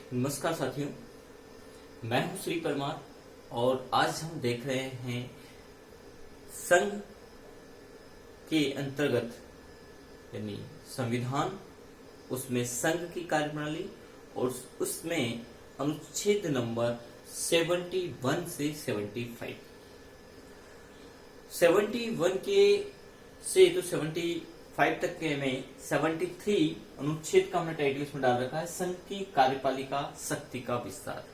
नमस्कार साथियों, मैं हूं श्री परमार और आज हम देख रहे हैं संघ के अंतर्गत यानी संविधान, उसमें संघ की कार्यप्रणाली और उसमें अनुच्छेद नंबर 71 से 75। 71 के से तो 75 तक के में 73 अनुच्छेद का हमने टाइटल इसमें डाल रखा है, संघ की कार्यपालिका शक्ति का विस्तार।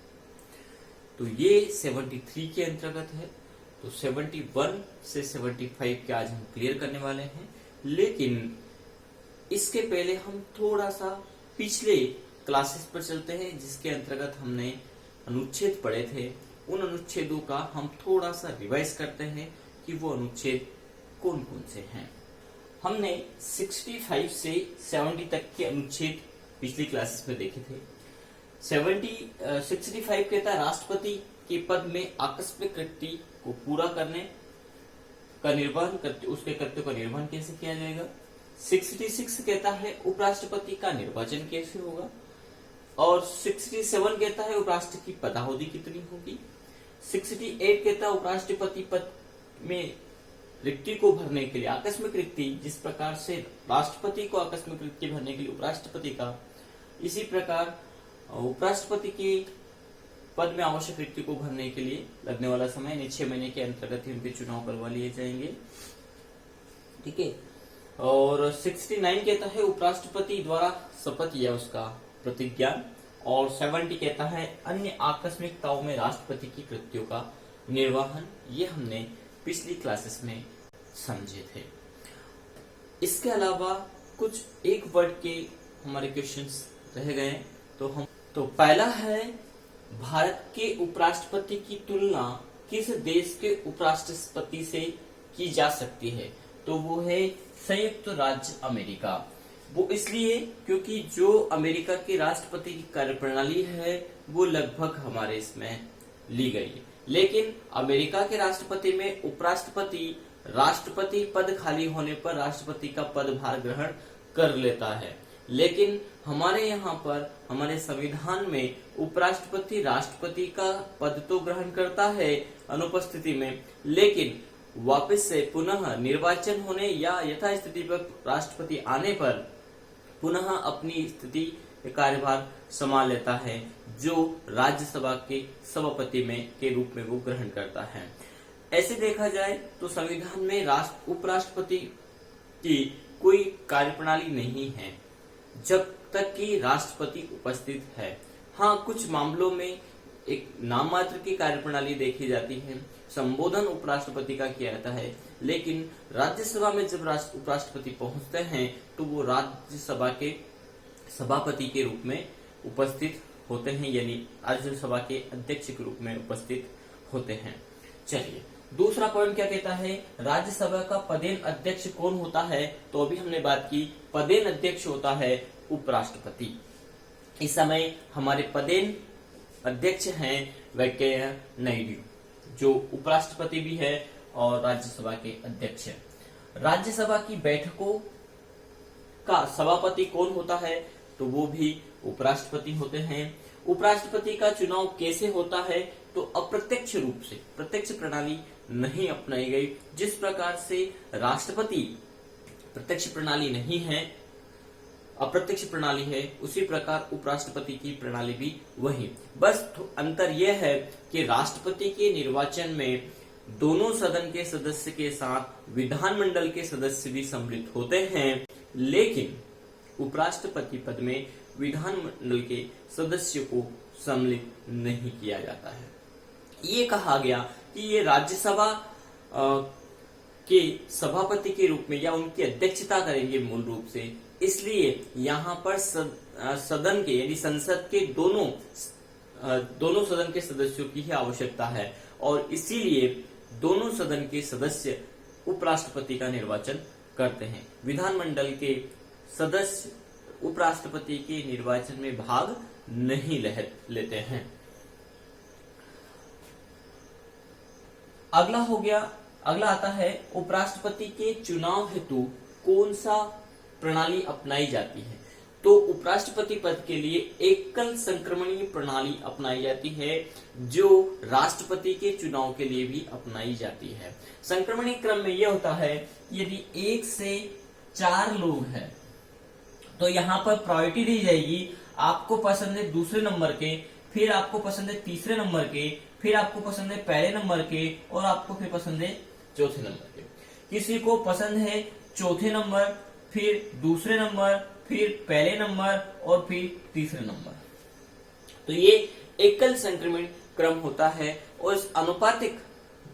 तो ये 73 के अंतर्गत है। तो 71 से 75 के आज हम क्लियर करने वाले हैं, लेकिन इसके पहले हम थोड़ा सा पिछले क्लासेस पर चलते हैं जिसके अंतर्गत हमने अनुच्छेद पढ़े थे। उन अनुच्छेदों का हम थोड़ा सा रिवाइज करते हैं कि वो अनुच्छेद कौन कौन से हैं। हमने 65 से 70 तक के अनुच्छेद पिछली क्लासेस में देखे थे। 65 कहता है राष्ट्रपति के पद में आकस्मिक कृत्य को पूरा करने का निर्वहन करते, उसके कर्तव्य का निर्वहन कैसे किया जाएगा। 66 कहता है उपराष्ट्रपति का निर्वाचन कैसे होगा, और 67 कहता है उपराष्ट्रपति की पदावधि कितनी होगी। 68 कहता है उपराष्ट्रपति पद में रिक्ति को भरने के लिए आकस्मिक रिक्ति, जिस प्रकार से राष्ट्रपति को आकस्मिक रिक्ति भरने के लिए उपराष्ट्रपति का, इसी प्रकार उपराष्ट्रपति के पद में आवश्यक रिक्ति को भरने के लिए लगने वाला समय 6 महीने के अंतर्गत ही उनके चुनाव करवा लिए जाएंगे। ठीक है। और 69 कहता है उपराष्ट्रपति द्वारा शपथ या उसका प्रतिज्ञा, और 70 कहता है अन्य आकस्मिकताओं में राष्ट्रपति की कृत्यों का निर्वहन। ये हमने पिछली क्लासेस में समझे थे। इसके अलावा कुछ एक वर्ड के हमारे क्वेश्चंस रह गए। तो पहला है भारत के उपराष्ट्रपति की तुलना किस देश के उपराष्ट्रपति से की जा सकती है, तो वो है संयुक्त राज्य अमेरिका। वो इसलिए क्योंकि जो अमेरिका के राष्ट्रपति की कार्यप्रणाली है वो लगभग हमारे इसमें ली गई है, लेकिन अमेरिका के राष्ट्रपति में उपराष्ट्रपति राष्ट्रपति पद खाली होने पर राष्ट्रपति का पदभार ग्रहण कर लेता है, लेकिन हमारे यहाँ पर हमारे संविधान में उपराष्ट्रपति राष्ट्रपति का पद तो ग्रहण करता है अनुपस्थिति में, लेकिन वापस से पुनः निर्वाचन होने या यथास्थिति पर राष्ट्रपति आने पर पुनः अपनी स्थिति कार्यभार संभाल लेता है, जो राज्यसभा के सभापति में के रूप में वो ग्रहण करता है। ऐसे देखा जाए तो संविधान में उपराष्ट्रपति की कोई कार्यप्रणाली नहीं है जब तक कि राष्ट्रपति उपस्थित है। हाँ, कुछ मामलों में एक नाम मात्र की कार्यप्रणाली देखी जाती है, संबोधन उपराष्ट्रपति का किया जाता है, लेकिन राज्यसभा में जब उपराष्ट्रपति पहुंचते हैं तो वो राज्यसभा के सभापति के रूप में उपस्थित होते हैं, यानी राज्यसभा के अध्यक्ष के रूप में उपस्थित होते हैं। चलिए, दूसरा पॉइंट क्या कहता है, राज्यसभा का पदेन अध्यक्ष कौन होता है, तो अभी हमने बात की पदेन अध्यक्ष होता है उपराष्ट्रपति। इस समय हमारे पदेन अध्यक्ष हैं वेंकैया नायडू, जो उपराष्ट्रपति भी है और राज्यसभा के अध्यक्ष है। राज्यसभा की बैठकों का सभापति कौन होता है, तो वो भी उपराष्ट्रपति होते हैं। उपराष्ट्रपति का चुनाव कैसे होता है, तो अप्रत्यक्ष रूप से, प्रत्यक्ष प्रणाली नहीं अपनाई गई। जिस प्रकार से राष्ट्रपति प्रत्यक्ष प्रणाली नहीं है, अप्रत्यक्ष प्रणाली है, उसी प्रकार उपराष्ट्रपति की प्रणाली भी वही। बस अंतर यह है कि राष्ट्रपति के निर्वाचन में दोनों सदन के सदस्य के साथ विधानमंडल के सदस्य भी सम्मिलित होते हैं, लेकिन उपराष्ट्रपति पद में विधानमंडल के सदस्यों को सम्मिलित नहीं किया जाता है। ये कहा गया कि ये राज्यसभा के सभापति के रूप में या उनकी अध्यक्षता करेंगे मूल रूप से, इसलिए यहाँ पर सदन के यानी संसद के दोनों सदन के सदस्यों की ही आवश्यकता है, और इसीलिए दोनों सदन के सदस्य उपराष्ट्रपति का निर्वाचन करते हैं। विधानमंडल के सदस्य उपराष्ट्रपति के निर्वाचन में भाग नहीं लेते हैं। अगला आता है उपराष्ट्रपति के चुनाव हेतु कौन सा प्रणाली अपनाई जाती है। तो उपराष्ट्रपति पद के लिए एकल संक्रमणीय प्रणाली अपनाई जाती है, जो राष्ट्रपति के चुनाव के लिए भी अपनाई जाती है। संक्रमणीय क्रम में यह होता है कि यदि 1 से 4 लोग हैं तो यहाँ पर प्रायोरिटी दी जाएगी, आपको पसंद है दूसरे नंबर के, फिर आपको पसंद है तीसरे नंबर के, फिर आपको पसंद है पहले नंबर के, और आपको फिर पसंद है चौथे नंबर के। किसी को पसंद है चौथे नंबर, फिर दूसरे नंबर, फिर पहले नंबर और फिर तीसरे नंबर। तो ये एकल संक्रमण क्रम होता है और इस अनुपातिक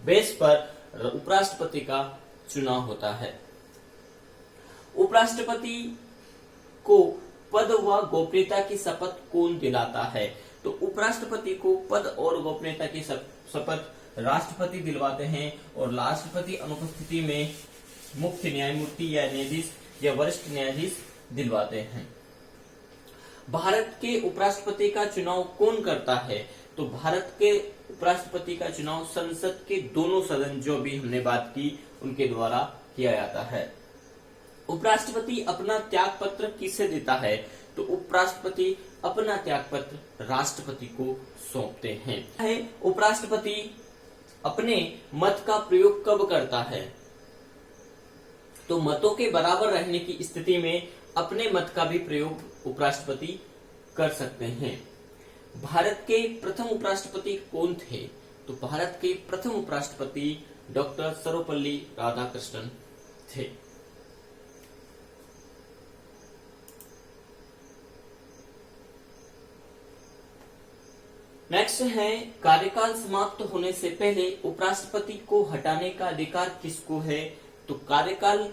बेस पर उपराष्ट्रपति का चुनाव होता है। उपराष्ट्रपति को पद व गोपनीयता की शपथ कौन दिलाता है? तो उपराष्ट्रपति को पद और गोपनीयता की शपथ राष्ट्रपति दिलवाते हैं और राष्ट्रपति अनुपस्थिति में मुख्य न्यायमूर्ति या न्यायाधीश या वरिष्ठ न्यायाधीश दिलवाते हैं। भारत के उपराष्ट्रपति का चुनाव कौन करता है? तो भारत के उपराष्ट्रपति का चुनाव संसद के दोनों सदन, जो भी हमने बात की, उनके द्वारा किया जाता है। उपराष्ट्रपति अपना त्याग पत्र किसे देता है? तो उपराष्ट्रपति अपना त्याग पत्र राष्ट्रपति को सौंपते हैं। उपराष्ट्रपति अपने मत का प्रयोग कब करता है? तो मतों के बराबर रहने की स्थिति में अपने मत का भी प्रयोग उपराष्ट्रपति कर सकते हैं। भारत के प्रथम उपराष्ट्रपति कौन थे? तो भारत के प्रथम उपराष्ट्रपति डॉक्टर सर्वपल्ली राधाकृष्णन थे। नेक्स्ट है, कार्यकाल समाप्त होने से पहले उपराष्ट्रपति को हटाने का अधिकार किसको है? तो कार्यकाल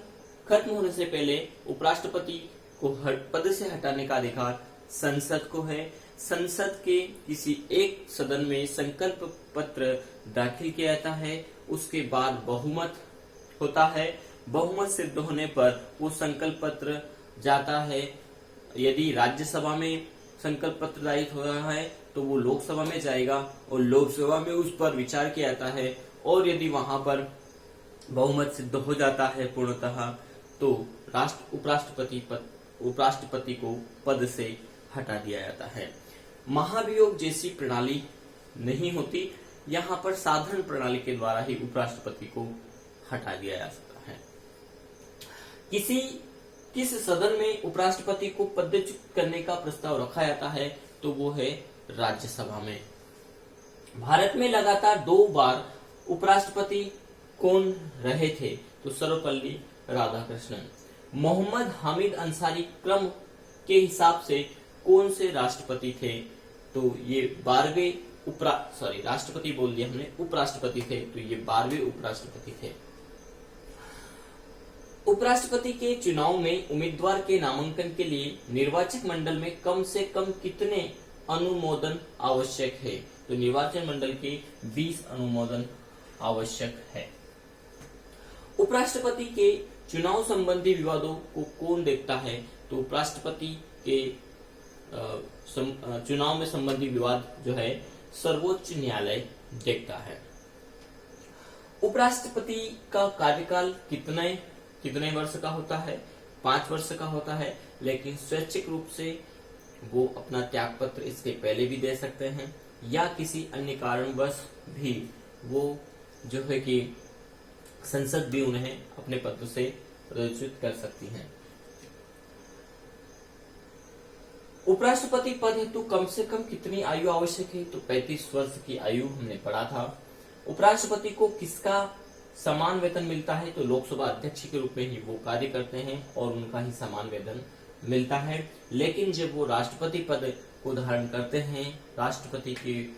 खत्म होने से पहले उपराष्ट्रपति को पद से हटाने का अधिकार संसद को है। संसद के किसी एक सदन में संकल्प पत्र दाखिल किया जाता है, उसके बाद बहुमत होता है। बहुमत सिद्ध होने पर वो संकल्प पत्र जाता है। यदि राज्यसभा में संकल्प पत्र दायर हो रहा है तो वो लोकसभा में जाएगा और लोकसभा में उस पर विचार किया जाता है, और यदि वहां पर बहुमत सिद्ध हो जाता है पूर्णतः, तो उपराष्ट्रपति को पद से हटा दिया जाता है। महाभियोग जैसी प्रणाली नहीं होती, यहाँ पर साधारण प्रणाली के द्वारा ही उपराष्ट्रपति को हटा दिया जा सकता है। किस सदन में उपराष्ट्रपति को पदच्युत करने का प्रस्ताव रखा जाता है? तो वो है राज्यसभा में। भारत में लगातार 2 बार उपराष्ट्रपति कौन रहे थे? तो सर्वपल्ली राधाकृष्णन। मोहम्मद हामिद अंसारी क्रम के हिसाब से कौन से राष्ट्रपति थे? तो ये 12वें राष्ट्रपति बोल दिया हमने, उपराष्ट्रपति थे, तो ये 12वें उपराष्ट्रपति थे। उपराष्ट्रपति के चुनाव में उम्मीदवार के नामांकन के लिए निर्वाचक मंडल में कम से कम कितने अनुमोदन आवश्यक है? तो निर्वाचन मंडल के 20 अनुमोदन आवश्यक है। उपराष्ट्रपति के चुनाव संबंधी विवादों को कौन देखता है? तो उपराष्ट्रपति के चुनाव में संबंधी विवाद जो है सर्वोच्च न्यायालय देखता है। उपराष्ट्रपति का कार्यकाल कितने वर्ष का होता है? 5 वर्ष का होता है, लेकिन स्वैच्छिक रूप से वो अपना त्याग पत्र इसके पहले भी दे सकते हैं, या किसी अन्य कारणवश भी वो जो है कि संसद भी उन्हें अपने पद से पदच्युत कर सकती है। उपराष्ट्रपति पद हेतु कम से कम कितनी आयु आवश्यक है? तो 35 वर्ष की आयु हमने पढ़ा था। उपराष्ट्रपति को किसका समान वेतन मिलता है? तो लोकसभा अध्यक्ष के रूप में ही वो कार्य करते हैं और उनका ही समान वेतन मिलता है। लेकिन जब वो राष्ट्रपति पद को धारण करते हैं राष्ट्रपति की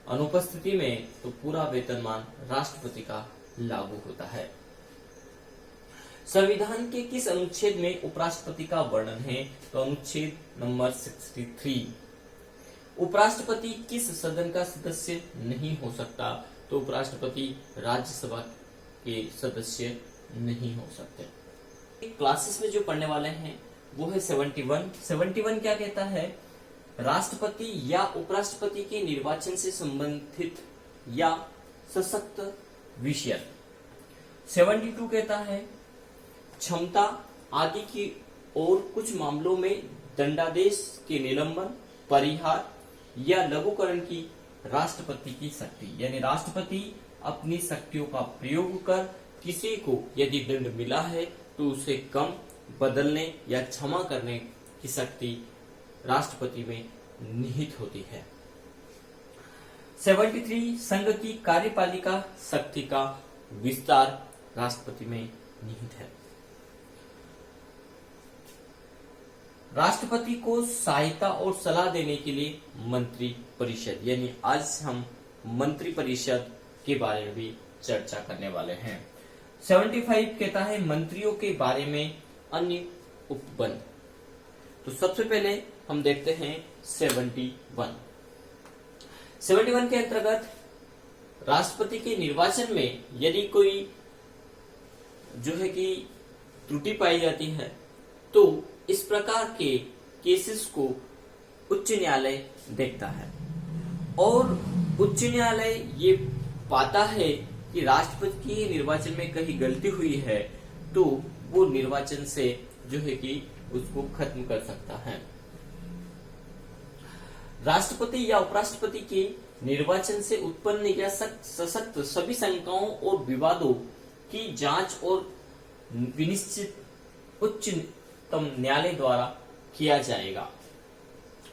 अनुपस्थिति में, तो पूरा वेतनमान राष्ट्रपति का लागू होता है। संविधान के किस अनुच्छेद में उपराष्ट्रपति का वर्णन है? तो अनुच्छेद नंबर 63। उपराष्ट्रपति किस सदन का सदस्य नहीं हो सकता? तो उपराष्ट्रपति राज्यसभा के सदस्य नहीं हो सकते। क्लासेस में जो पढ़ने वाले हैं वो है 71 क्या कहता है? राष्ट्रपति या उपराष्ट्रपति के निर्वाचन से संबंधित या सशक्त विषय। 72 कहता है क्षमता आदि की और कुछ मामलों में दंडादेश के निलंबन, परिहार या लघुकरण की राष्ट्रपति की शक्ति। यानी राष्ट्रपति अपनी शक्तियों का प्रयोग कर किसी को यदि दंड मिला है तो उसे कम, बदलने या क्षमा करने की शक्ति राष्ट्रपति में निहित होती है। 73 संघ की कार्यपालिका शक्ति का विस्तार राष्ट्रपति में निहित है। राष्ट्रपति को सहायता और सलाह देने के लिए मंत्री परिषद, यानी आज हम मंत्री परिषद के बारे में भी चर्चा करने वाले हैं। 75 कहता है मंत्रियों के बारे में अन्य उपबंध। तो सबसे पहले हम देखते हैं 71 के अंतर्गत राष्ट्रपति के निर्वाचन में यदि कोई जो है कि त्रुटि पाई जाती है तो इस प्रकार के केसेस को उच्च न्यायालय देखता है और उच्च न्यायालय ये पाता है कि राष्ट्रपति के निर्वाचन में कहीं गलती हुई है तो वो निर्वाचन से जो है कि उसको खत्म कर सकता है। राष्ट्रपति या उपराष्ट्रपति के निर्वाचन से उत्पन्न या सशक्त सभी शंकाओं और विवादों की जांच और विनिश्चित उच्चतम न्यायालय द्वारा किया जाएगा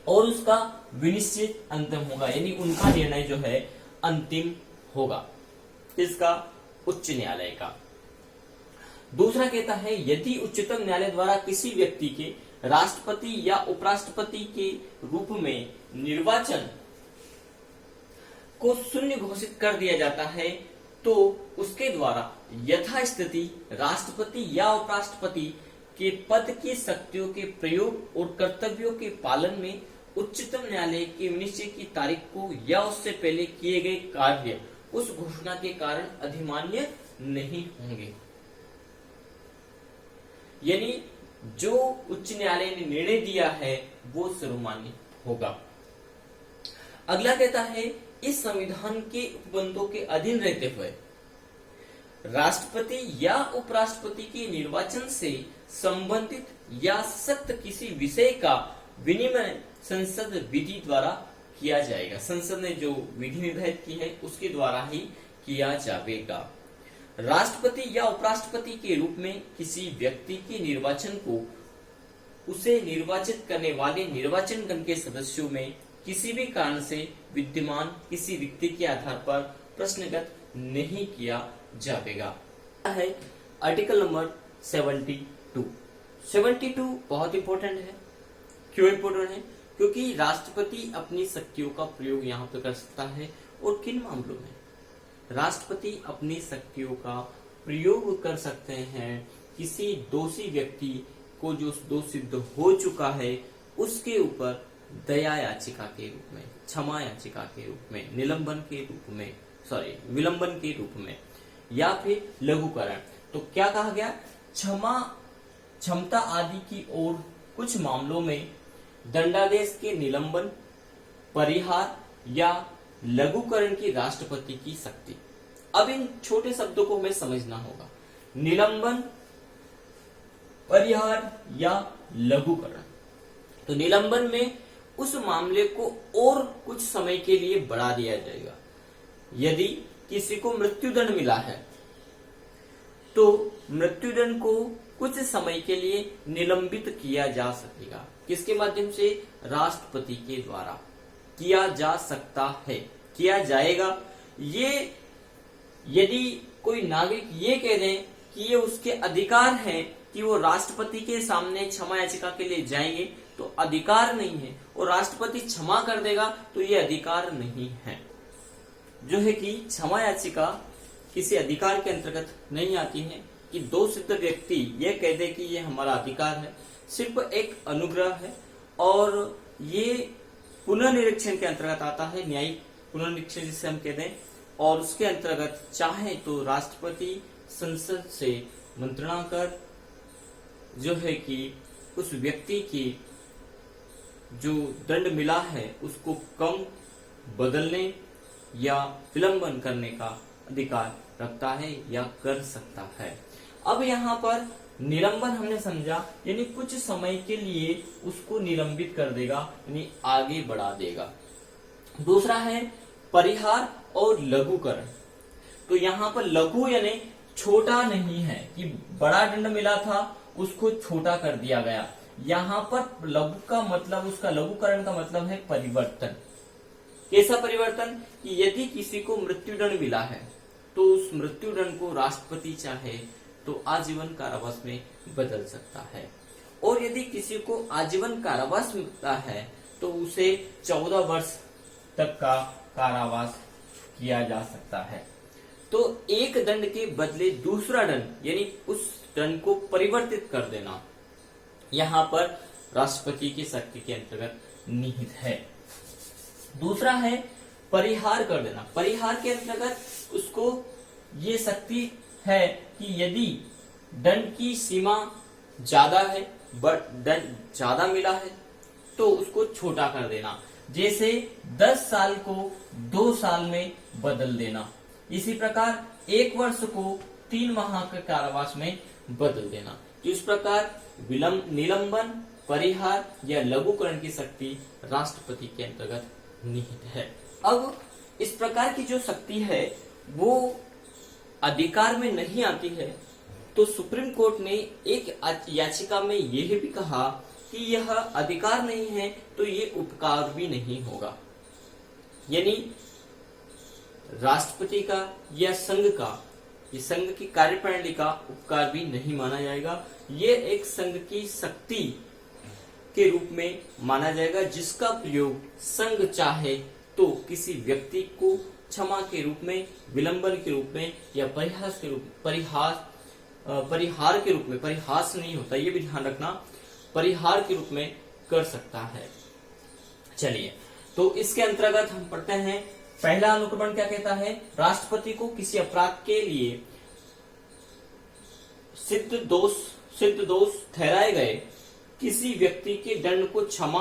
और उसका विनिश्चित अंतिम होगा, यानी उनका निर्णय जो है अंतिम होगा इसका उच्च न्यायालय का। दूसरा कहता है यदि उच्चतम न्यायालय द्वारा किसी व्यक्ति के राष्ट्रपति या उपराष्ट्रपति के रूप में निर्वाचन को शून्य घोषित कर दिया जाता है तो उसके द्वारा यथास्थिति राष्ट्रपति या उपराष्ट्रपति के पद की शक्तियों के प्रयोग और कर्तव्यों के पालन में उच्चतम न्यायालय के निश्चय की तारीख को या उससे पहले किए गए कार्य उस घोषणा के कारण अधिमान्य नहीं होंगे। यानी जो उच्च न्यायालय ने निर्णय दिया है वो सर्वमान्य होगा। अगला कहता है इस संविधान के उपबंधों के अधीन रहते हुए राष्ट्रपति या उपराष्ट्रपति के निर्वाचन से संबंधित या सख्त किसी विषय का विनिमय संसद विधि द्वारा किया जाएगा। संसद ने जो विधि निर्धारित की है उसके द्वारा ही किया जाएगा। राष्ट्रपति या उपराष्ट्रपति के रूप में किसी व्यक्ति के निर्वाचन को उसे निर्वाचित करने वाले निर्वाचन गण के सदस्यों में किसी भी कारण से विद्यमान किसी व्यक्ति के आधार पर प्रश्नगत नहीं किया जाएगा। है आर्टिकल नंबर 72 बहुत इंपॉर्टेंट है। क्यों इंपॉर्टेंट है? क्योंकि राष्ट्रपति अपनी शक्तियों का प्रयोग यहाँ पे कर सकता है और किन मामलों में राष्ट्रपति अपनी शक्तियों का प्रयोग कर सकते हैं। किसी दोषी व्यक्ति को जो दोष सिद्ध हो चुका है उसके ऊपर दया याचिका के रूप में, क्षमा याचिका के रूप में, निलंबन के रूप में, विलंबन के रूप में या फिर लघुकरण। तो क्या कहा गया? क्षमता आदि की ओर कुछ मामलों में दंडादेश के निलंबन, परिहार या लघुकरण की राष्ट्रपति की शक्ति। अब इन छोटे शब्दों को हमें समझना होगा। निलंबन, परिहार या लघुकरण। तो निलंबन में उस मामले को और कुछ समय के लिए बढ़ा दिया जाएगा। यदि किसी को मृत्युदंड मिला है तो मृत्युदंड को कुछ समय के लिए निलंबित किया जा सकेगा। किसके माध्यम से? राष्ट्रपति के द्वारा किया जा सकता है, किया जाएगा। ये यदि कोई नागरिक ये कह दे कि ये उसके अधिकार है कि वो राष्ट्रपति के सामने क्षमा याचिका के लिए जाएंगे तो अधिकार नहीं है, और राष्ट्रपति क्षमा कर देगा तो ये अधिकार नहीं है। जो है कि क्षमा याचिका किसी अधिकार के अंतर्गत नहीं आती है कि दो सिद्ध व्यक्ति ये कह दे कि ये हमारा अधिकार है। सिर्फ एक अनुग्रह है और ये पुनर्निरीक्षण के अंतर्गत आता है, न्यायिक पुनर्निरीक्षण जिसे हम कहते हैं। और उसके अंतर्गत चाहे तो राष्ट्रपति संसद से मंत्रणा कर जो है कि उस व्यक्ति की जो दंड मिला है उसको कम, बदलने या विलंबन करने का अधिकार रखता है या कर सकता है। अब यहाँ पर निलंबन हमने समझा यानी कुछ समय के लिए उसको निलंबित कर देगा, यानी आगे बढ़ा देगा। दूसरा है परिहार और लघुकरण। तो यहाँ पर लघु यानी छोटा नहीं है कि बड़ा दंड मिला था उसको छोटा कर दिया गया। यहाँ पर लघु का मतलब, उसका लघुकरण का मतलब है परिवर्तन। कैसा परिवर्तन? कि यदि किसी को मृत्युदंड मिला है तो उस मृत्युदंड को राष्ट्रपति चाहे तो आजीवन कारावास में बदल सकता है, और यदि किसी को आजीवन कारावास मिलता है तो उसे 14 वर्ष तक का कारावास किया जा सकता है। तो एक दंड के बदले दूसरा दंड यानी उस दंड को परिवर्तित कर देना यहाँ पर राष्ट्रपति की शक्ति के अंतर्गत निहित है। दूसरा है परिहार कर देना। परिहार के अंतर्गत उसको ये शक्ति है कि यदि दंड की सीमा ज्यादा है, दंड ज्यादा मिला है तो उसको छोटा कर देना। जैसे 10 साल को 2 साल में बदल देना। इसी प्रकार 1 वर्ष को 3 माह के कारावास में बदल देना। इस प्रकार निलंबन, परिहार या लघुकरण की शक्ति राष्ट्रपति के अंतर्गत निहित है। अब इस प्रकार की जो शक्ति है वो अधिकार में नहीं आती है, तो सुप्रीम कोर्ट ने एक याचिका में यह भी कहा कि यह अधिकार नहीं है तो ये उपकार भी नहीं होगा, यानी राष्ट्रपति का या संघ का, ये संघ की कार्यप्रणाली का उपकार भी नहीं माना जाएगा। ये एक संघ की शक्ति के रूप में माना जाएगा जिसका प्रयोग संघ चाहे तो किसी व्यक्ति को क्षमा के रूप में, विलंबन के रूप में या परिहास के रूप, परिहार के रूप में, परिहास नहीं होता ये भी ध्यान रखना, परिहार के रूप में कर सकता है। चलिए, तो इसके अंतर्गत हम पढ़ते हैं पहला अनुक्रमण क्या कहता है? राष्ट्रपति को किसी अपराध के लिए सिद्ध दोष ठहराए गए किसी व्यक्ति के दंड को क्षमा,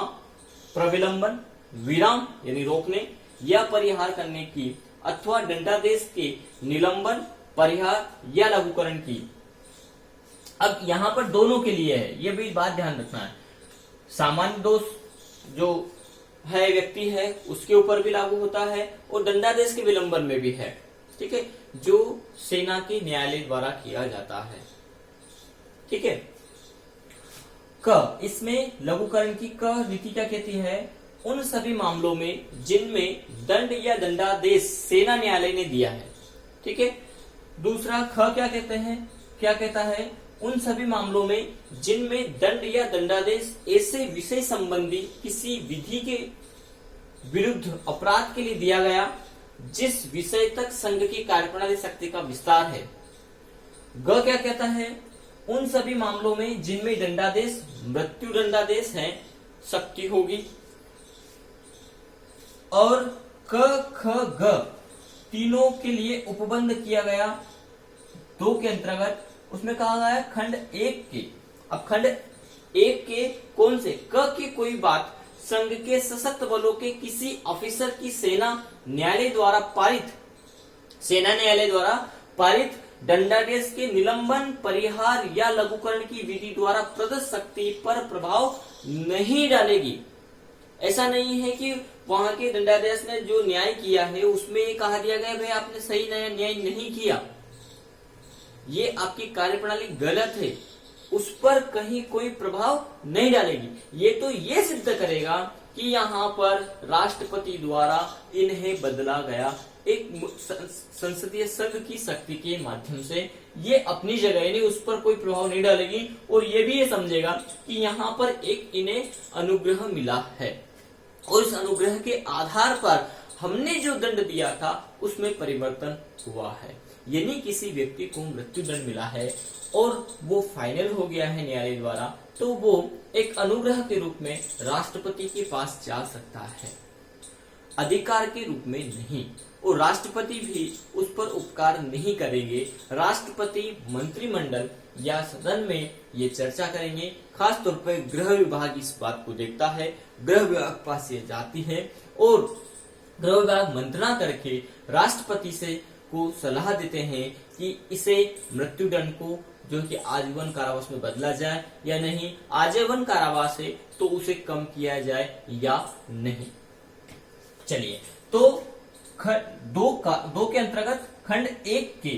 प्रविलंबन, विराम यानी रोकने या परिहार करने की अथवा दंडादेश के निलंबन, परिहार या लघुकरण की। अब यहाँ पर दोनों के लिए है, ये भी बात ध्यान रखना है। सामान्य दोष जो है व्यक्ति है उसके ऊपर भी लागू होता है और दंडादेश के विलंबन में भी है, ठीक है, जो सेना के न्यायालय द्वारा किया जाता है, ठीक है। इसमें लघुकरण की नीति क्या कहती है? उन सभी मामलों में जिनमें दंड या दंडादेश सेना न्यायालय ने दिया है, ठीक है। दूसरा क्या कहते हैं? क्या कहता है? उन सभी मामलों में जिनमें दंड या दंडादेश ऐसे विषय संबंधी किसी विधि के विरुद्ध अपराध के लिए दिया गया जिस विषय तक संघ की कार्यप्रणाली शक्ति का विस्तार है। क्या कहता है? उन सभी मामलों में जिनमें दंडादेश मृत्यु दंडादेश है, शक्ति होगी। और ग तीनों के लिए उपबंध किया गया 2 के अंतर्गत, उसमें कहा गया है खंड 1 के। अब खंड 1 के कौन से? की कोई बात संघ के सशस्त्र बलों के किसी ऑफिसर की सेना न्यायालय द्वारा पारित दंडादेश के निलंबन, परिहार या लघुकरण की विधि द्वारा प्रदत्त शक्ति पर प्रभाव नहीं डालेगी। ऐसा नहीं है कि वहां के दंडादेश ने जो न्याय किया है उसमें ये कहा दिया गया भाई आपने सही न्याय नहीं किया, ये आपकी कार्यप्रणाली गलत है, उस पर कहीं कोई प्रभाव नहीं डालेगी। ये तो ये सिद्ध करेगा कि यहाँ पर राष्ट्रपति द्वारा इन्हें बदला गया एक संसदीय संघ की शक्ति के माध्यम से। ये अपनी जगह यानी उस पर कोई प्रभाव नहीं डालेगी और ये भी ये समझेगा कि यहाँ पर एक इन्हें अनुग्रह मिला है और इस अनुग्रह के आधार पर हमने जो दंड दिया था उसमें परिवर्तन हुआ है। यानी किसी व्यक्ति को मृत्यु दंड मिला है और वो फाइनल हो गया है न्यायालय द्वारा, तो वो एक अनुग्रह के रूप में राष्ट्रपति के पास जा सकता है, अधिकार के रूप में नहीं। और राष्ट्रपति भी उस पर उपकार नहीं करेंगे। राष्ट्रपति मंत्रिमंडल या सदन में ये चर्चा करेंगे। खास तौर पर गृह विभाग इस बात को देखता है, गृह विभाग के पास ये जाती है और गृह विभाग मंत्रणा करके राष्ट्रपति से को सलाह देते हैं कि इसे मृत्युदंड को जो कि आजीवन कारावास में बदला जाए या नहीं, आजीवन कारावास है तो उसे कम किया जाए या नहीं। चलिए, तो दो के अंतर्गत खंड 1 के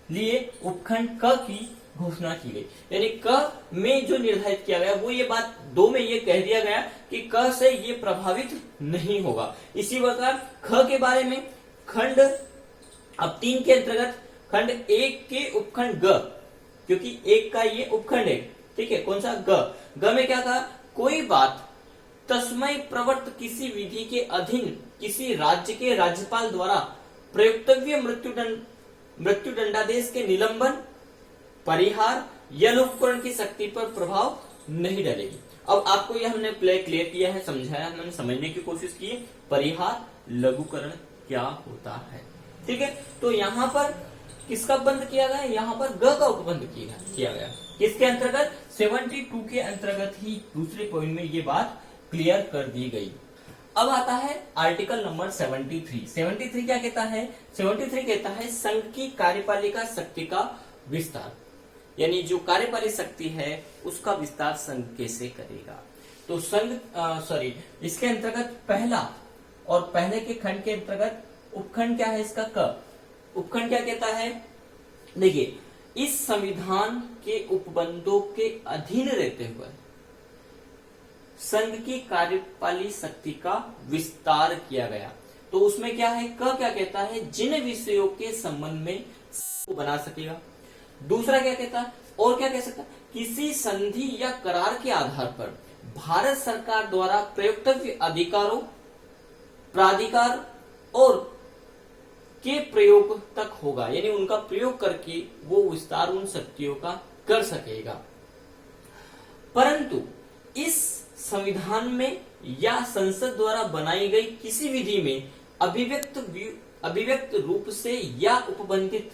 लिए उपखंड क की घोषणा की गई, यानी क में जो निर्धारित किया गया वो ये बात 2 में ये कह दिया गया कि क से ये प्रभावित नहीं होगा। इसी प्रकार ख के बारे में खंड अब 3 के अंतर्गत खंड 1 के उपखंड ग, क्योंकि 1 का ये उपखंड है, ठीक है, कौन सा ग में क्या कहा, कोई बात तस्मय प्रवर्त किसी विधि के अधीन किसी राज्य के राज्यपाल द्वारा प्रयुक्तव्य मृत्युदंडादेश के निलंबन, परिहार या लघुकरण की शक्ति पर प्रभाव नहीं डालेगी। अब आपको यह हमने क्लियर किया है, समझाया, हमने समझने की कोशिश की परिहार लघुकरण क्या होता है, ठीक है। तो यहाँ पर किसका बंद किया गया, यहाँ पर ग का उपबंध किया गया, किसके अंतर्गत 72 के अंतर्गत ही दूसरे पॉइंट में ये बात क्लियर कर दी गई। अब आता है आर्टिकल नंबर 73 क्या कहता है, 73 कहता है संघ की कार्यपालिका शक्ति का विस्तार, यानी जो कार्यपालिक शक्ति है उसका विस्तार संघ कैसे करेगा। तो संघ इसके अंतर्गत पहला और पहले के खंड के अंतर्गत उपखंड क्या है इसका क, उपखंड क्या कहता है, देखिए, इस संविधान के उपबंधों के अधीन रहते हुए संघ की कार्यपालिक शक्ति का विस्तार किया गया। तो उसमें क्या है, क क्या कहता है, जिन विषयों के संबंध में बना सकेगा। दूसरा क्या कहता है, और क्या कह सकता है, किसी संधि या करार के आधार पर भारत सरकार द्वारा प्रयुक्तव्य अधिकारों, प्राधिकार और के प्रयोग तक होगा, यानी उनका प्रयोग करके वो विस्तार उन शक्तियों का कर सकेगा। परंतु इस संविधान में या संसद द्वारा बनाई गई किसी विधि में अभिव्यक्त रूप से या उपबंधित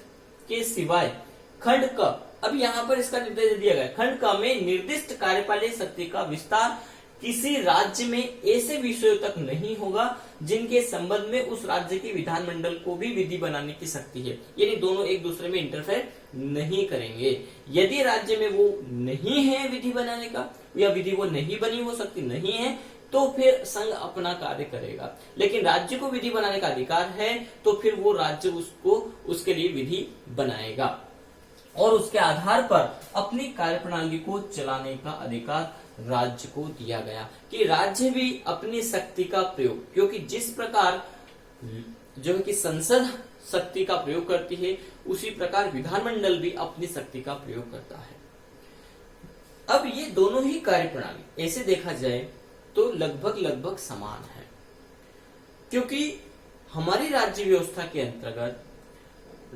के सिवाय खंड क, अब यहाँ पर इसका निर्देश दिया गया, खंड क में निर्दिष्ट कार्यपालिक शक्ति का विस्तार किसी राज्य में ऐसे विषयों तक नहीं होगा जिनके संबंध में उस राज्य के विधानमंडल को भी विधि बनाने की शक्ति है, यानी दोनों एक दूसरे में इंटरफेयर नहीं करेंगे। यदि राज्य में वो नहीं है विधि बनाने का, या विधि वो नहीं बनी, वो शक्ति नहीं है, तो फिर संघ अपना कार्य करेगा। लेकिन राज्य को विधि बनाने का अधिकार है तो फिर वो राज्य उसके लिए विधि बनाएगा और उसके आधार पर अपनी कार्यप्रणाली को चलाने का अधिकार राज्य को दिया गया, कि राज्य भी अपनी शक्ति का प्रयोग, क्योंकि जिस प्रकार जो है कि संसद शक्ति का प्रयोग करती है उसी प्रकार विधानमंडल भी अपनी शक्ति का प्रयोग करता है। अब ये दोनों ही कार्यप्रणाली ऐसे देखा जाए तो लगभग समान है, क्योंकि हमारी राज्य व्यवस्था के अंतर्गत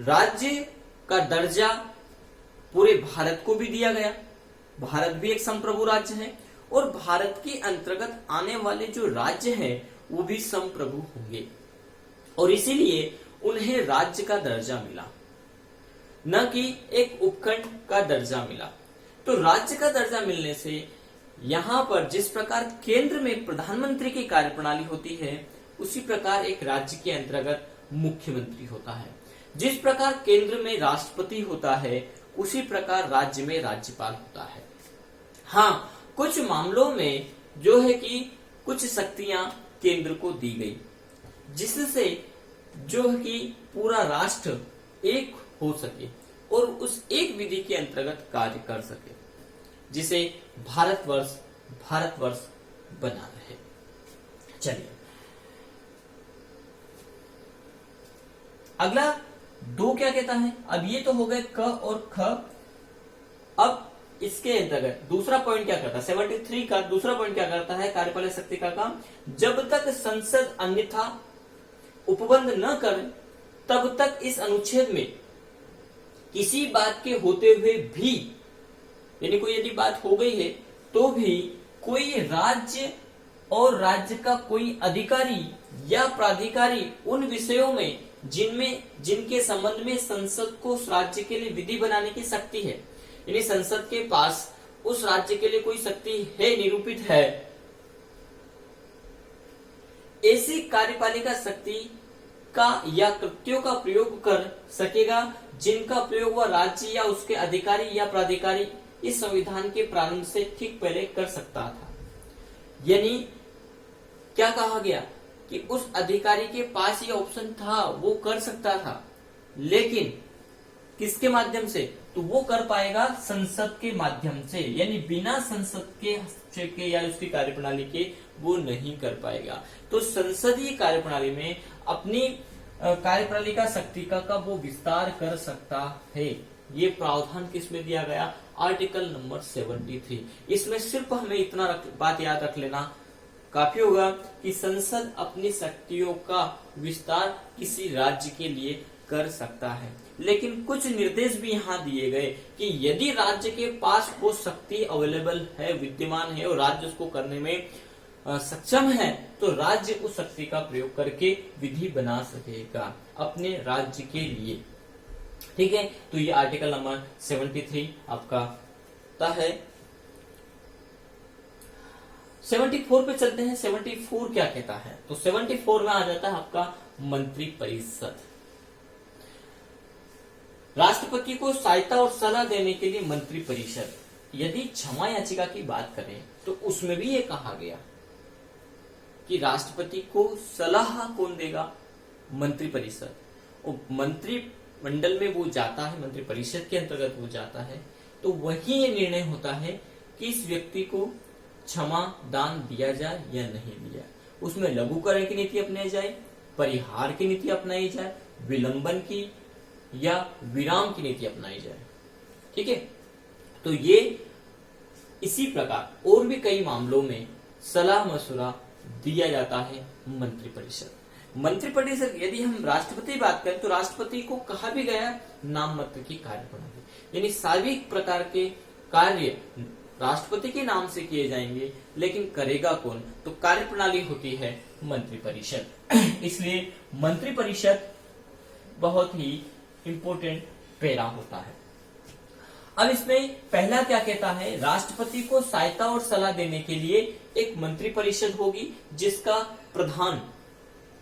राज्य का दर्जा पूरे भारत को भी दिया गया। भारत भी एक संप्रभु राज्य है और भारत के अंतर्गत आने वाले जो राज्य हैं वो भी संप्रभु होंगे और इसीलिए उन्हें राज्य का दर्जा मिला, न कि एक उपखंड का दर्जा मिला। तो राज्य का दर्जा मिलने से यहाँ पर जिस प्रकार केंद्र में प्रधानमंत्री की कार्यप्रणाली होती है उसी प्रकार एक राज्य के अंतर्गत मुख्यमंत्री होता है। जिस प्रकार केंद्र में राष्ट्रपति होता है उसी प्रकार राज्य में राज्यपाल होता है। हाँ, कुछ मामलों में जो है कि कुछ शक्तियां केंद्र को दी गई जिससे जो है कि पूरा राष्ट्र एक हो सके और उस एक विधि के अंतर्गत कार्य कर सके, जिसे भारतवर्ष बना रहे। चलिए अगला 2 क्या कहता है। अब ये तो हो गए क और ख। अब इसके अंतर्गत दूसरा पॉइंट क्या करता है, 73 का दूसरा पॉइंट क्या करता है, कार्यपालिक शक्ति का काम, जब तक संसद अन्यथा उपबंध न करे तब तक इस अनुच्छेद में किसी बात के होते हुए भी, यानी कोई यदि बात हो गई है तो भी कोई राज्य और राज्य का कोई अधिकारी या प्राधिकारी उन विषयों में जिनके संबंध में संसद को उस राज्य के लिए विधि बनाने की शक्ति है, यानी संसद के पास उस राज्य के लिए कोई शक्ति है, निरूपित है, ऐसी कार्यपालिका शक्ति का या कृत्यों का प्रयोग कर सकेगा जिनका प्रयोग वह राज्य या उसके अधिकारी या प्राधिकारी इस संविधान के प्रारंभ से ठीक पहले कर सकता था। यानी क्या कहा गया कि उस अधिकारी के पास ये ऑप्शन था, वो कर सकता था, लेकिन किसके माध्यम से? तो वो कर पाएगा संसद के माध्यम से, यानी बिना संसद के हस्तक्षेप के या उसकी कार्यप्रणाली के वो नहीं कर पाएगा। तो संसदीय कार्यप्रणाली में अपनी कार्यप्रणाली का शक्ति का वो विस्तार कर सकता है। ये प्रावधान किसमें दिया गया? Article number 73। इसमें सिर्फ हमें इतना बात याद रख लेना काफी होगा कि संसद अपनी शक्तियों का विस्तार किसी राज्य के लिए कर सकता है, लेकिन कुछ निर्देश भी यहाँ दिए गए कि यदि राज्य के पास वो शक्ति अवेलेबल है, विद्यमान है, और राज्य उसको करने में सक्षम है, तो राज्य उस शक्ति का प्रयोग करके विधि बना सकेगा अपने राज्य के लिए। ठीक है, तो ये आर्टिकल नंबर 73 आपका है। 74 पे चलते हैं। 74 क्या कहता है? तो 74 में आ जाता है आपका मंत्रिपरिषद। राष्ट्रपति को सहायता और सलाह देने के लिए मंत्रिपरिषद। यदि क्षमा याचिका की बात करें तो उसमें भी ये कहा गया कि राष्ट्रपति को सलाह कौन देगा? मंत्रिपरिषद। और मंत्रिमंडल में वो जाता है, मंत्रिपरिषद के अंतर्गत वो जाता है, तो वही ये निर्णय होता है कि इस व्यक्ति को क्षमा दान दिया जाए या नहीं दिया। उसमें लघुकरण की नीति अपनाई जाए, परिहार की नीति अपनाई जाए, विलंबन की या विराम की नीति अपनाई जाए। ठीक है, तो ये इसी प्रकार और भी कई मामलों में सलाह मशुरा दिया जाता है मंत्रिपरिषद। मंत्रिपरिषद, यदि हम राष्ट्रपति की बात करें तो राष्ट्रपति को कहा भी गया नाम मात्र की कार्यप्रणाली, यानी सभी प्रकार के कार्य राष्ट्रपति के नाम से किए जाएंगे, लेकिन करेगा कौन? तो कार्यप्रणाली होती है मंत्रिपरिषद। इसलिए मंत्रिपरिषद बहुत ही इंपोर्टेंट पैरा होता है। अब इसमें पहला क्या कहता है? राष्ट्रपति को सहायता और सलाह देने के लिए एक मंत्रिपरिषद होगी, जिसका प्रधान,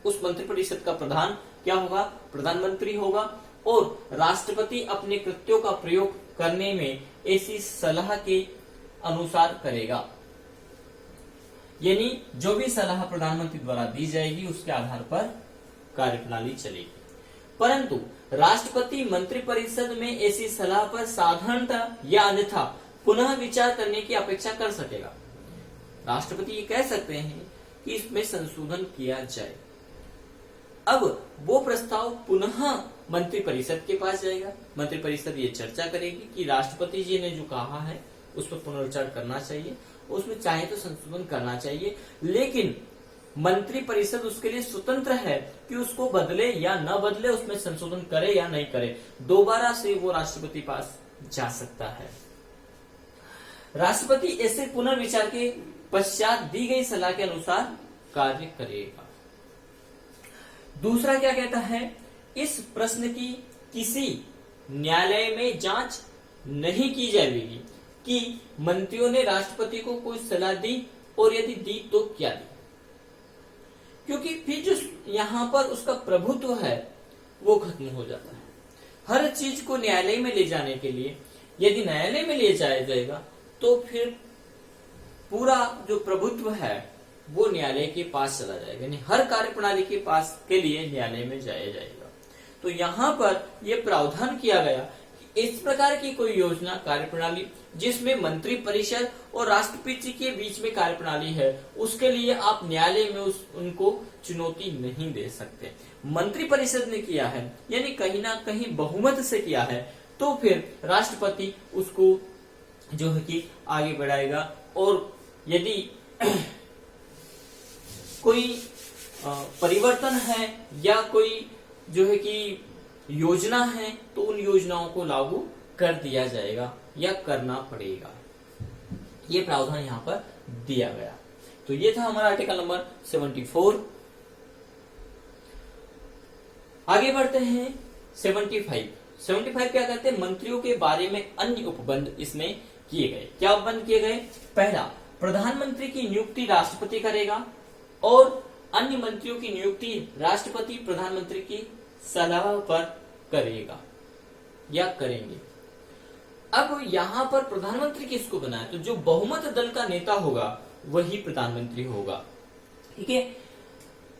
उस मंत्रिपरिषद का प्रधान क्या होगा? प्रधानमंत्री होगा, और राष्ट्रपति अपने कृत्यों का प्रयोग करने में ऐसी सलाह के अनुसार करेगा। यानी जो भी सलाह प्रधानमंत्री द्वारा दी जाएगी उसके आधार पर कार्यप्रणाली चलेगी। परंतु राष्ट्रपति मंत्रिपरिषद में ऐसी सलाह पर साधारणतः या अन्यथा पुनः विचार करने की अपेक्षा कर सकेगा। राष्ट्रपति ये कह सकते हैं कि इसमें संशोधन किया जाए। अब वो प्रस्ताव पुनः मंत्रिपरिषद के पास जाएगा। मंत्रिपरिषद ये चर्चा करेगी कि राष्ट्रपति जी ने जो कहा है उस पर पुनर्विचार करना चाहिए, उसमें चाहे तो संशोधन करना चाहिए, लेकिन मंत्रिपरिषद उसके लिए स्वतंत्र है कि उसको बदले या न बदले, उसमें संशोधन करे या नहीं करे। दोबारा से वो राष्ट्रपति पास जा सकता है। राष्ट्रपति ऐसे पुनर्विचार के पश्चात दी गई सलाह के अनुसार कार्य करेगा। दूसरा क्या कहता है? इस प्रश्न की किसी न्यायालय में जांच नहीं की जाएगी कि मंत्रियों ने राष्ट्रपति को कोई सलाह दी, और यदि दी तो क्या दी, क्योंकि फिर जो यहां पर उसका प्रभुत्व है वो खत्म हो जाता है। हर चीज को न्यायालय में ले जाने के लिए यदि न्यायालय में ले जाया जाएगा तो फिर पूरा जो प्रभुत्व है वो न्यायालय के पास चला जाएगा, यानी हर कार्यप्रणाली के पास के लिए न्यायालय में जाया जाएगा। तो यहाँ पर यह प्रावधान किया गया कि इस प्रकार की कोई योजना कार्यप्रणाली जिसमें मंत्रिपरिषद और राष्ट्रपति के बीच में कार्यप्रणाली है, उसके लिए आप न्यायालय में उनको चुनौती नहीं दे सकते। मंत्रिपरिषद ने किया है, यानी कहीं ना कहीं बहुमत से किया है, तो फिर राष्ट्रपति उसको जो है कि आगे बढ़ाएगा। और यदि कोई परिवर्तन है या कोई जो है कि योजना है तो उन योजनाओं को लागू कर दिया जाएगा या करना पड़ेगा। ये प्रावधान यहाँ पर दिया गया। तो ये था हमारा आर्टिकल नंबर 74। आगे बढ़ते हैं 75 क्या कहते हैं? मंत्रियों के बारे में अन्य उपबंध इसमें किए गए। क्या उपबंध किए गए? पहला, प्रधानमंत्री की नियुक्ति राष्ट्रपति करेगा और अन्य मंत्रियों की नियुक्ति राष्ट्रपति प्रधानमंत्री की सलाह पर करेगा। या करेंगे। अब यहाँ पर प्रधानमंत्री किसको बनाए, तो जो बहुमत दल का नेता होगा वही प्रधानमंत्री होगा, ठीक है।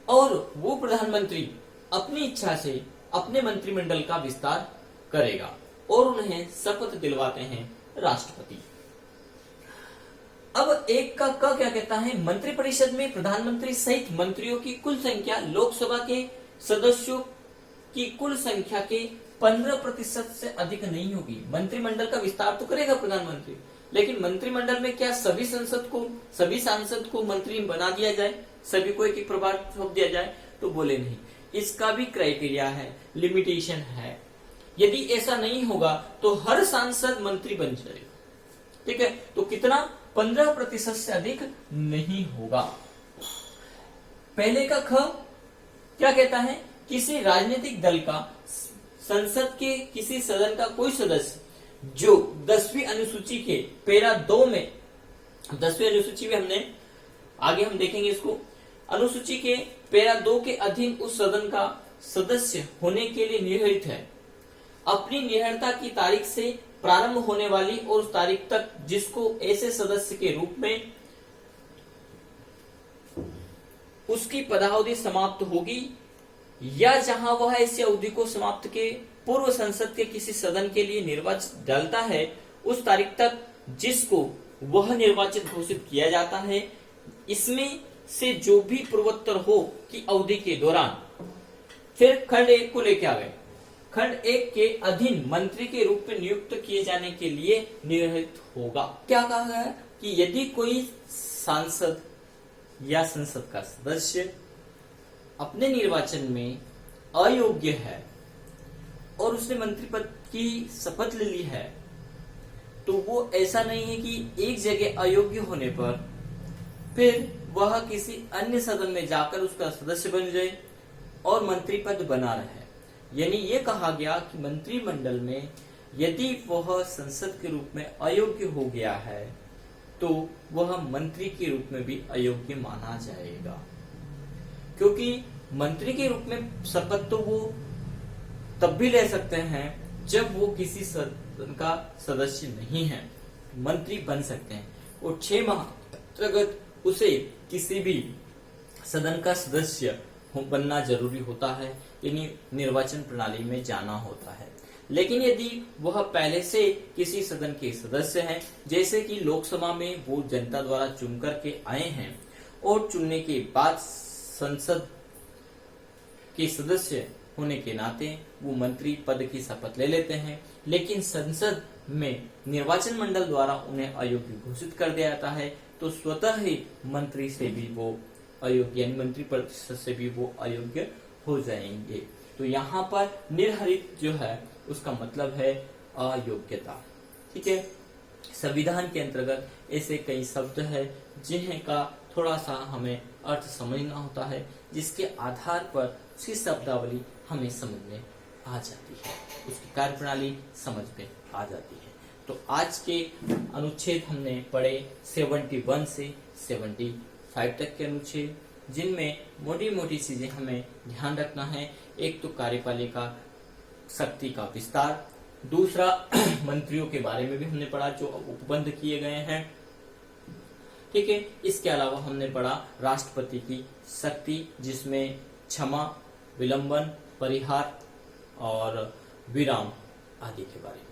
और वो प्रधानमंत्री अपनी इच्छा से अपने मंत्रिमंडल का विस्तार करेगा और उन्हें शपथ दिलवाते हैं राष्ट्रपति। अब एक का क्या कहता है, मंत्रिपरिषद में प्रधानमंत्री सहित मंत्रियों की कुल संख्या लोकसभा के सदस्यों की कुल संख्या के 15% से अधिक नहीं होगी। मंत्रिमंडल का विस्तार तो करेगा प्रधानमंत्री, लेकिन मंत्रिमंडल में क्या सभी सांसद को मंत्री बना दिया जाए, सभी को एक प्रभार सौंप दिया जाए, तो बोले नहीं। इसका भी क्राइटेरिया है, लिमिटेशन है। यदि ऐसा नहीं होगा तो हर सांसद मंत्री बन जाएगा, ठीक है। तो कितना, 15% से अधिक नहीं होगा। पहले का ख क्या कहता है, किसी राजनीतिक दल का संसद के किसी सदन का कोई सदस्य जो 10वीं अनुसूची के पैरा 2 में, 10वीं अनुसूची में हमने आगे हम देखेंगे इसको, अनुसूची के पैरा 2 के अधीन उस सदन का सदस्य होने के लिए निर्धारित है, अपनी निर्धारिता की तारीख से प्रारंभ होने वाली और उस तारीख तक जिसको ऐसे सदस्य के रूप में उसकी पदावधि समाप्त होगी, या जहां वह ऐसी अवधि को समाप्त के पूर्व संसद के किसी सदन के लिए निर्वाचित डालता है, उस तारीख तक जिसको वह निर्वाचित घोषित किया जाता है, इसमें से जो भी पूर्वोत्तर हो की अवधि के दौरान। फिर खंड 1 को लेके आ गए, खंड 1 के अधीन मंत्री के रूप में नियुक्त किए जाने के लिए निर्धारित होगा। क्या कहा गया है कि यदि कोई सांसद या संसद का सदस्य अपने निर्वाचन में अयोग्य है और उसने मंत्री पद की शपथ ले ली है, तो वो ऐसा नहीं है कि एक जगह अयोग्य होने पर फिर वह किसी अन्य सदन में जाकर उसका सदस्य बन जाए और मंत्री पद बना रहे। यानी ये कहा गया कि मंत्रिमंडल में यदि वह संसद के रूप में अयोग्य हो गया है तो वह मंत्री के रूप में भी अयोग्य माना जाएगा, क्योंकि मंत्री के रूप में शपथ तो वो तब भी ले सकते हैं जब वो किसी सदन का सदस्य नहीं है, मंत्री बन सकते हैं और 6 माह तक उसे किसी भी सदन का सदस्य बनना जरूरी होता है, यानी निर्वाचन प्रणाली में जाना होता है। लेकिन यदि वह पहले से किसी सदन के सदस्य हैं, जैसे कि लोकसभा में वो जनता द्वारा चुन करके आए हैं और चुनने के बाद संसद के सदस्य होने के नाते वो मंत्री पद की शपथ ले लेते हैं, लेकिन संसद में निर्वाचन मंडल द्वारा उन्हें अयोग्य घोषित कर दिया जाता है, तो स्वतः ही मंत्री से भी वो अयोग्य, यानी मंत्री पद से भी वो अयोग्य हो जाएंगे। तो यहाँ पर निर्धारित जो है उसका मतलब है अयोग्यता, ठीक है। संविधान के अंतर्गत ऐसे कई शब्द है जिन्हें का थोड़ा सा हमें अर्थ समझना होता है, जिसके आधार पर उसकी शब्दावली हमें समझ में आ जाती है, उसकी कार्यप्रणाली समझ में आ जाती है। तो आज के अनुच्छेद हमने पढ़े 71 से 75 तक के अनुच्छेद, जिनमें मोटी मोटी चीजें हमें ध्यान रखना है। एक तो कार्यपालिका शक्ति का विस्तार, दूसरा मंत्रियों के बारे में भी हमने पढ़ा जो उपबंध किए गए हैं, ठीक है। इसके अलावा हमने पढ़ा राष्ट्रपति की शक्ति, जिसमें क्षमा, विलंबन, परिहार और विराम आदि के बारे में।